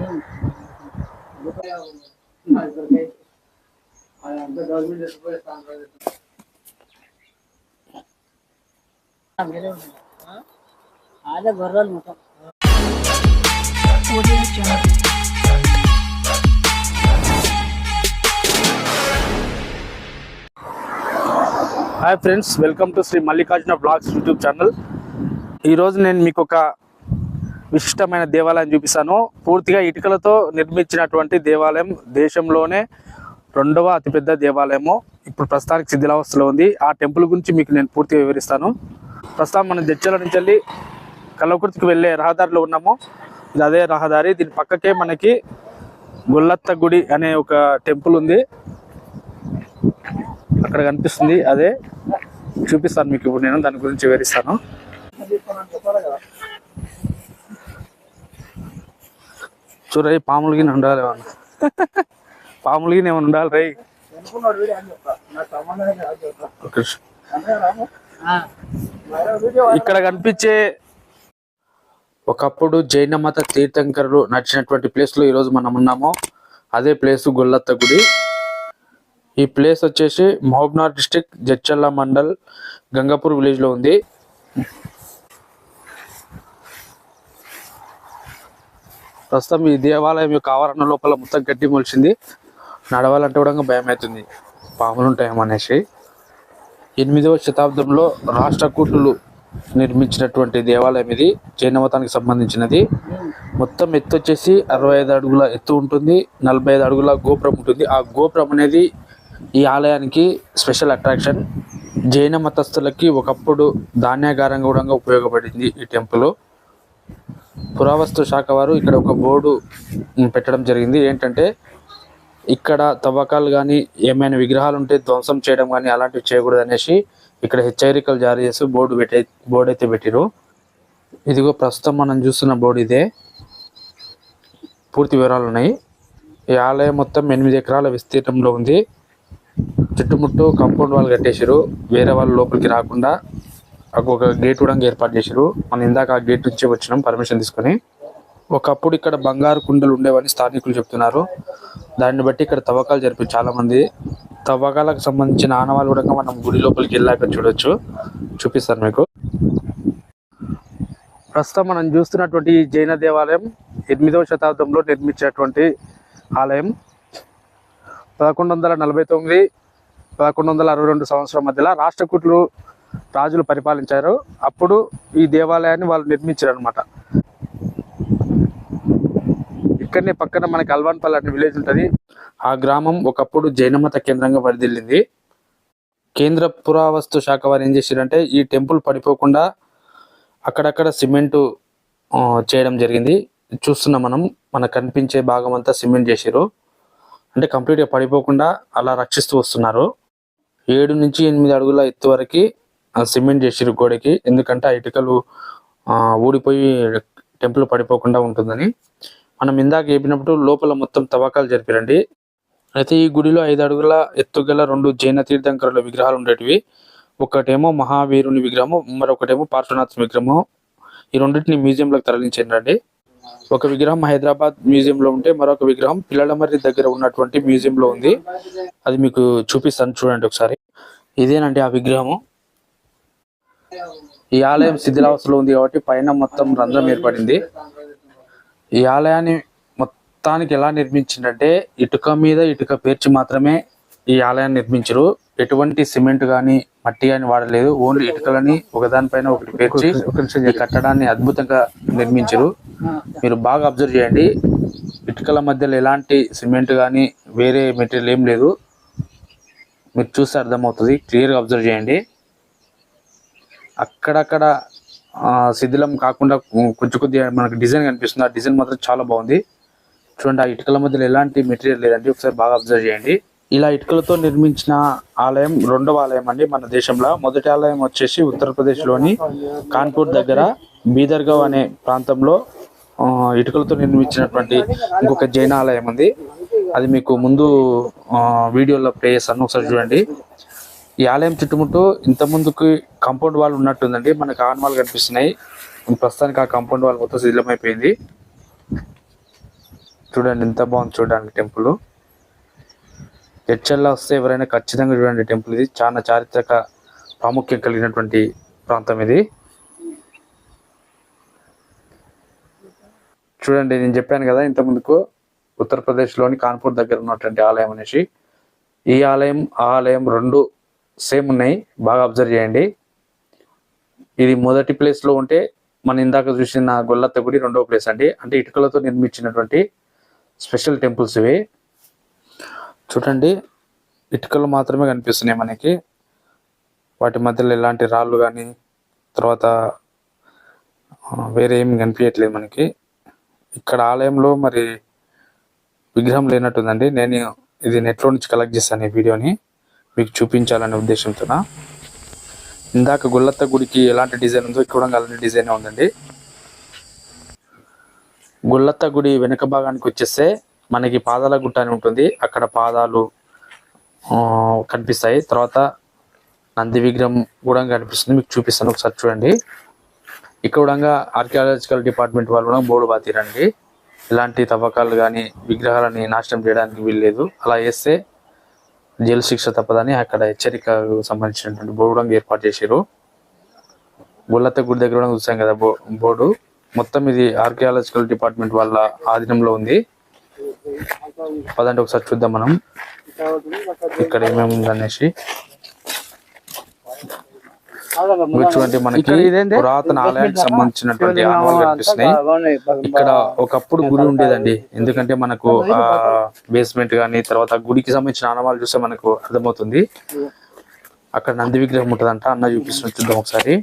అదే గొర్రెలు మొత్తం. Hi friends, welcome to Shri Mallikarjuna blogs YouTube channel. ఈరోజు నేను మీకు ఒక విశిష్టమైన దేవాలయం చూపిస్తాను. పూర్తిగా ఇటుకలతో నిర్మించినటువంటి దేవాలయం. దేశంలోనే 2వ అతిపెద్ద దేవాలయము. ఇప్పుడు ప్రస్తుతానికి శిథిలావస్థలో ఉంది. ఆ టెంపుల్ గురించి మీకు నేను పూర్తిగా వివరిస్తాను. ప్రస్తుతం మనం జడ్చర్ల నుంచి వెళ్ళి కల్వకుర్తికి వెళ్ళే రహదారిలో ఉన్నాము. ఇది అదే రహదారి. దీని పక్కకే మనకి గొల్లత్త గుడి అనే ఒక టెంపుల్ ఉంది, అక్కడ కనిపిస్తుంది. అదే చూపిస్తాను మీకు. ఇప్పుడు నేను దాని గురించి వివరిస్తాను. చూడయి పాములకి ఉండాలి, పాములకి ఏమైనా ఉండాలి రై. ఇక్కడ కనిపించే ఒకప్పుడు జైన మత తీర్థంకరులు నడిచినటువంటి ప్లేస్ లో ఈరోజు మనం ఉన్నాము. అదే ప్లేస్ గొల్లత్త గుడి. ఈ ప్లేస్ వచ్చేసి మహబూబ్నగర్ డిస్ట్రిక్ట్ జడ్చర్ల మండల్ గంగాపూర్ విలేజ్ లో ఉంది. ప్రస్తుతం ఈ దేవాలయం యొక్క ఆవరణ లోపల మొత్తం గడ్డి మొలిచింది. నడవాలంటే కూడా భయం అవుతుంది, పాములు ఉంటాయేమనేసి. 8వ శతాబ్దంలో రాష్ట్రకూటులు నిర్మించినటువంటి దేవాలయం ఇది. జైన మతానికి సంబంధించినది. మొత్తం ఎత్తు వచ్చేసి 65 అడుగుల ఎత్తు ఉంటుంది. 45 అడుగుల గోపురం ఉంటుంది. ఆ గోపురం అనేది ఈ ఆలయానికి స్పెషల్ అట్రాక్షన్. జైన మతస్థులకి ఒకప్పుడు ధాన్యాగారంగా కూడా ఉపయోగపడింది ఈ టెంపుల్. పురావస్తు శాఖ వారు ఇక్కడ ఒక బోర్డు పెట్టడం జరిగింది. ఏంటంటే ఇక్కడ తవ్వకాలు కానీ ఏమైనా విగ్రహాలు ఉంటే ధ్వంసం చేయడం కానీ అలాంటివి చేయకూడదు అనేసి ఇక్కడ హెచ్చరికలు జారీ చేసి బోర్డు అయితే పెట్టిరు. ఇదిగో ప్రస్తుతం మనం చూస్తున్న బోర్డు ఇదే. పూర్తి వివరాలు ఉన్నాయి. ఈ ఆలయం మొత్తం 8 ఎకరాల విస్తీర్ణంలో ఉంది. చుట్టుముట్టు కాంపౌండ్ వాళ్ళు కట్టేసారు, వేరే వాళ్ళు లోపలికి రాకుండా. ఒక గేట్ కూడా ఏర్పాటు చేశారు. మనం ఇందాక ఆ గేట్ నుంచి వచ్చినాం పర్మిషన్ తీసుకొని. ఒకప్పుడు ఇక్కడ బంగారు కుండలు ఉండేవని స్థానికులు చెప్తున్నారు. దాన్ని బట్టి ఇక్కడ తవ్వకాలు జరిపారు చాలా మంది. తవ్వకాలకు సంబంధించిన ఆనవాళ్ళు కూడా మనం గుడి లోపలికి వెళ్ళాక చూడొచ్చు. చూపిస్తాను మీకు. ప్రస్తుతం మనం చూస్తున్నటువంటి జైన దేవాలయం 8వ శతాబ్దంలో నిర్మించినటువంటి ఆలయం. 1149 1162 సంవత్సరం మధ్యలో రాష్ట్రకూటులు రాజులు పరిపాలించారు. అప్పుడు ఈ దేవాలయాన్ని వాళ్ళు నిర్మించారు అనమాట. ఇక్కడనే పక్కన మనకి అల్వాన్పల్లి అనే విలేజ్ ఉంటుంది. ఆ గ్రామం ఒకప్పుడు జైనమత కేంద్రంగా వరిదిల్లింది. కేంద్ర పురావస్తు శాఖ వారు ఏం చేశారంటే ఈ టెంపుల్ పడిపోకుండా అక్కడక్కడ సిమెంటు చేయడం జరిగింది. చూస్తున్నాం మనం, మనకు కనిపించే భాగం అంతా సిమెంట్ చేసారు. అంటే కంప్లీట్గా పడిపోకుండా అలా రక్షిస్తూ వస్తున్నారు. 7 నుంచి 8 అడుగుల ఎత్తు వరకు సిమెంట్ చేసారు గోడకి. ఎందుకంటే ఆ ఇటుకలు ఊడిపోయి టెంపుల్ పడిపోకుండా ఉంటుందని. మనం ఇందాక చెప్పినప్పుడు లోపల మొత్తం తవ్వకాలు జరిపారండి. అయితే ఈ గుడిలో 5 అడుగుల ఎత్తుగల 2 జైన తీర్థంకరుల విగ్రహాలు ఉండేటివి. ఒకటేమో మహావీరుని విగ్రహము, మరొకటేమో పార్శ్వనాథ్ విగ్రహము. ఈ రెండింటిని మ్యూజియంలోకి తరలించండి. ఒక విగ్రహం హైదరాబాద్ మ్యూజియంలో ఉంటే మరొక విగ్రహం పిల్లలమర్రి దగ్గర ఉన్నటువంటి మ్యూజియంలో ఉంది. అది మీకు చూపిస్తాను, చూడండి ఒకసారి. ఇదేనండి ఆ విగ్రహము. ఈ ఆలయం శిథిలావస్థలో ఉంది కాబట్టి పైన మొత్తం రంధ్రం ఏర్పడింది. ఈ ఆలయాన్ని మొత్తానికి ఎలా నిర్మించిందంటే ఇటుక మీద ఇటుక పేర్చి మాత్రమే ఈ ఆలయాన్ని నిర్మించరు. ఎటువంటి సిమెంట్ కానీ మట్టి కానీ వాడలేదు. ఓన్లీ ఇటుకలని ఒకదానిపైన ఒకటి పేర్చి ఈ కట్టడాన్ని అద్భుతంగా నిర్మించరు. మీరు బాగా అబ్జర్వ్ చేయండి. ఇటుకల మధ్యలో ఎలాంటి సిమెంట్ కానీ వేరే మెటీరియల్ ఏం లేదు. మీరు చూస్తే అర్థమవుతుంది. క్లియర్గా అబ్జర్వ్ చేయండి. అక్కడక్కడ శిథిలం కాకుండా కొంచెం కొద్దిగా మనకు డిజైన్ కనిపిస్తుంది. ఆ డిజైన్ మాత్రం చాలా బాగుంది. చూడండి, ఆ ఇటుకల మధ్యలో ఎలాంటి మెటీరియల్ లేదండి. ఒకసారి బాగా అబ్జర్వ్ చేయండి. ఇలా ఇటుకలతో నిర్మించిన ఆలయం 2వ ఆలయం అండి మన దేశంలో. మొదటి ఆలయం వచ్చేసి ఉత్తరప్రదేశ్లోని కాన్పూర్ దగ్గర బీదర్గావ్ అనే ప్రాంతంలో ఇటుకలతో నిర్మించినటువంటి ఇంకొక జైన ఆలయం ఉంది. అది మీకు ముందు వీడియోలో ప్లే చేస్తాను, ఒకసారి చూడండి. ఈ ఆలయం చుట్టుముట్టు ఇంత ముందుకు కాంపౌండ్ వాల్ ఉన్నట్టుందండి. మనకు ఆనవాళ్ళు కనిపిస్తున్నాయి. ప్రస్తుతానికి ఆ కాంపౌండ్ వాల్ మొత్తం శిథిలమైపోయింది. చూడండి ఎంత బాగుంది చూడడానికి టెంపుల్. హెచ్ఎల్ వస్తే ఎవరైనా ఖచ్చితంగా చూడండి టెంపుల్. ఇది చాలా చారిత్రక ప్రాముఖ్యం కలిగినటువంటి ప్రాంతం ఇది. చూడండి నేను చెప్పాను కదా ఇంత ముందుకు ఉత్తరప్రదేశ్లోని కాన్పూర్ దగ్గర ఉన్నటువంటి ఆలయం అనేసి. ఈ ఆలయం ఆ ఆలయం రెండు సేమ్ ఉన్నాయి, బాగా అబ్జర్వ్ చేయండి. ఇది మొదటి ప్లేస్లో ఉంటే మన ఇందాక చూసిన గొల్లత్త గుడి రెండవ ప్లేస్ అండి. అంటే ఇటుకలతో నిర్మించినటువంటి స్పెషల్ టెంపుల్స్ ఇవి. చూడండి ఇటుకలు మాత్రమే కనిపిస్తున్నాయి మనకి, వాటి మధ్యలో ఎలాంటి రాళ్ళు కానీ తర్వాత వేరే ఏమి కనిపించట్లేదు మనకి. ఇక్కడ ఆలయంలో మరి విగ్రహం లేనట్టుందండి. నేను ఇది నెట్లో నుంచి కలెక్ట్ చేశాను ఈ వీడియోని మీకు చూపించాలనే ఉద్దేశంతో. ఇందాక గొల్లత్త గుడికి ఎలాంటి డిజైన్ ఉందో ఇక్కడ అలాంటి డిజైన్ ఉందండి. గొల్లత్త గుడి వెనుక భాగానికి వచ్చేస్తే మనకి పాదాల గుట్ట అని ఉంటుంది, అక్కడ పాదాలు కనిపిస్తాయి. తర్వాత నంది విగ్రహం కూడా కనిపిస్తుంది, మీకు చూపిస్తాను ఒకసారి చూడండి. ఇక్కడ కూడా ఆర్కియాలజికల్ డిపార్ట్మెంట్ వాళ్ళు కూడా బోర్డు బాతిరండి, ఇలాంటి తవ్వకాలు కానీ విగ్రహాలని నాశనం చేయడానికి వీల్లేదు, అలా చేస్తే జైలు శిక్ష తప్పదని అక్కడ హెచ్చరికకు సంబంధించినటువంటి బోర్డు ఏర్పాటు చేశారు. గొల్లత్త గుడి దగ్గర కూడా చూసాం కదా బోర్డు. మొత్తం ఇది ఆర్కియాలజికల్ డిపార్ట్మెంట్ వాళ్ళ ఆధీనంలో ఉంది. పదండి ఒకసారి చూద్దాం మనం ఇక్కడ ఏమేమి ఉందనేసి. చూడండి మనకి పురాతన ఆలయానికి సంబంధించినటువంటి ఆనవాళ్ళు కనిపిస్తున్నాయి. ఇక్కడ ఒకప్పుడు గుడి ఉండేదండి, ఎందుకంటే మనకు ఆ బేస్మెంట్ కానీ తర్వాత గుడికి సంబంధించిన ఆనవాళ్ళు చూస్తే మనకు అర్థమవుతుంది. అక్కడ నంది విగ్రహం ఉంటుందంట, అన్న చూపిస్తున్న చూద్దాం ఒకసారి.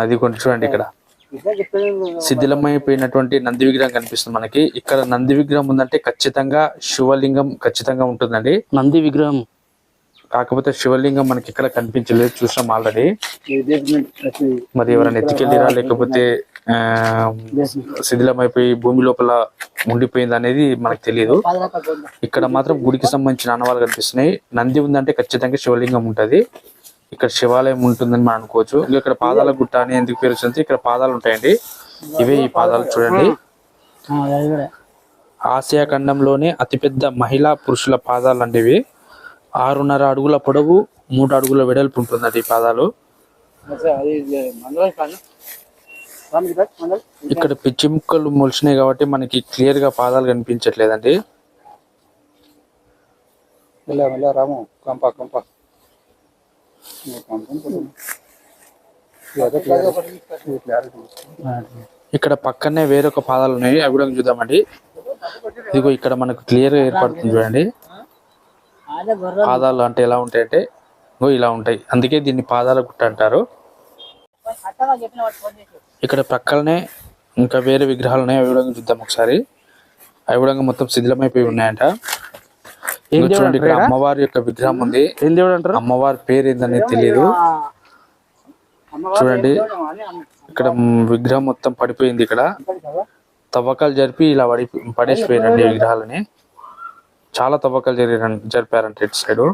అది కొంచెం చూడండి, ఇక్కడ శిథిలమైపోయినటువంటి నంది విగ్రహం కనిపిస్తుంది మనకి. ఇక్కడ నంది విగ్రహం ఉందంటే ఖచ్చితంగా శివలింగం ఖచ్చితంగా ఉంటుందండి. నంది విగ్రహం కాకపోతే శివలింగం మనకి ఇక్కడ కనిపించలేదు, చూసాం ఆల్రెడీ. మరి ఎవరైనా ఎత్తుకెళ్ళిరా లేకపోతే శిథిలమైపోయి భూమి లోపల ఉండిపోయింది అనేది మనకు తెలియదు. ఇక్కడ మాత్రం గుడికి సంబంధించిన ఆనవాళ్ళు కనిపిస్తున్నాయి. నంది ఉందంటే ఖచ్చితంగా శివలింగం ఉంటది, ఇక్కడ శివాలయం ఉంటుందని మనం అనుకోవచ్చు. ఇక్కడ పాదాల గుట్ట అని ఎందుకు పేరు వచ్చింది, ఇక్కడ పాదాలు ఉంటాయండి. ఇవే ఈ పాదాలు చూడండి. ఆసియా ఖండంలోనే అతిపెద్ద మహిళా పురుషుల పాదాలు అండివి. 6.5 అడుగుల పొడవు 3 అడుగుల వెడల్పు ఉంటుందండి ఈ పాదాలు. ఇక్కడ పిచ్చి ముక్కలు మొలిచినాయి కాబట్టి మనకి క్లియర్ గా పాదాలు కనిపించట్లేదండి. ఇక్కడ పక్కనే వేరొక పాదాలు ఉన్నాయి, అవి కూడా చూద్దామండి. ఇదిగో ఇక్కడ మనకు క్లియర్ గా ఏర్పడుతుంది చూడండి. పాదాలు అంటే ఎలా ఉంటాయంటే ఇలా ఉంటాయి, అందుకే దీన్ని పాదాల గుట్ట అంటారు. ఇక్కడ పక్కనే ఇంకా వేరే విగ్రహాలు ఉన్నాయి, అవి కూడా చూద్దాం ఒకసారి. అవి కూడా మొత్తం శిథిలమైపోయి ఉన్నాయంట. చూడండి ఇక్కడ అమ్మవారి యొక్క విగ్రహం ఉంది, అమ్మవారి పేరు ఏందనేది తెలియదు. చూడండి ఇక్కడ విగ్రహం మొత్తం పడిపోయింది. ఇక్కడ తవ్వకాలు జరిపి ఇలా పడేసిపోయారండి విగ్రహాలని. చాలా తవ్వకాలు జరిపారంట ఇటు సైడు.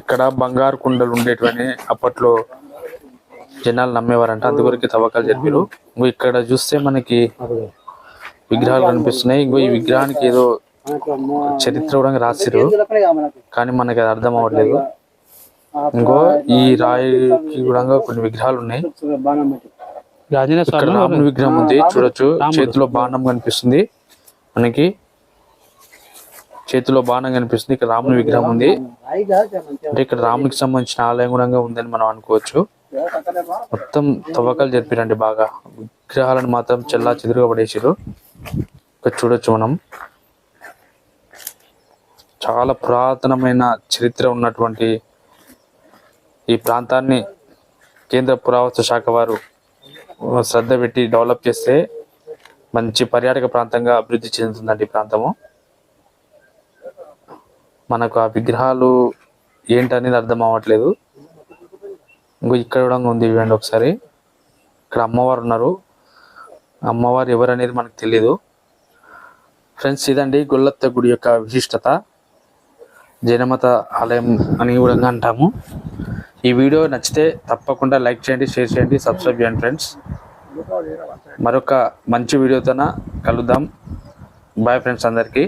ఇక్కడ బంగారు కుండలు ఉండేటివని అప్పట్లో జనాలు నమ్మేవారంట, అందువరకు తవ్వకాలు జరిపారు. ఇక్కడ చూస్తే మనకి విగ్రహాలు కనిపిస్తున్నాయి. ఇంకో ఈ విగ్రహానికి ఏదో చరిత్ర కూడా రాసిరు, కానీ మనకి అది అర్థం అవ్వట్లేదు. ఇంకో ఈ రాయికి కూడా కొన్ని విగ్రహాలు ఉన్నాయి. ఇక్కడ రాముని విగ్రహం ఉంది చూడొచ్చు, చేతిలో బాణం కనిపిస్తుంది మనకి, చేతిలో బాణం కనిపిస్తుంది. ఇక్కడ రాముని విగ్రహం ఉంది, అంటే ఇక్కడ రామునికి సంబంధించిన ఆలయం కూడా ఉందని మనం అనుకోవచ్చు. మొత్తం తవ్వకాలు జరిపిరండి బాగా, విగ్రహాలను మాత్రం చెల్లా చెదురుగా పడేసారు. ఇక్కడ చూడొచ్చు మనం, చాలా పురాతనమైన చరిత్ర ఉన్నటువంటి ఈ ప్రాంతాన్ని కేంద్ర పురావస్తు శాఖ వారు శ్రద్ధ పెట్టి డెవలప్ చేస్తే మంచి పర్యాటక ప్రాంతంగా అభివృద్ధి చెందుతుందండి ఈ ప్రాంతము. మనకు ఆ విగ్రహాలు ఏంటనేది అర్థం అవ్వట్లేదు. ఇంకో ఇక్కడ కూడా ఉంది ఇవ్వండి ఒకసారి. ఇక్కడ అమ్మవారు ఉన్నారు, అమ్మవారు ఎవరు అనేది మనకు తెలియదు. ఫ్రెండ్స్ ఇదండి గొల్లత్త గుడి యొక్క విశిష్టత, జైనమత ఆలయం అని కూడా అంటాము. ఈ వీడియో నచ్చితే తప్పకుండా లైక్ చేయండి, షేర్ చేయండి, సబ్స్క్రైబ్ చేయండి ఫ్రెండ్స్. మరొక మంచి వీడియోతోన కలుద్దాం. Bye friends. అందరికీ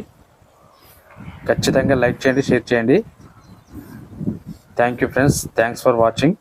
ఖచ్చితంగా లైక్ చేయండి, షేర్ చేయండి. Thank you friends. Thanks for watching.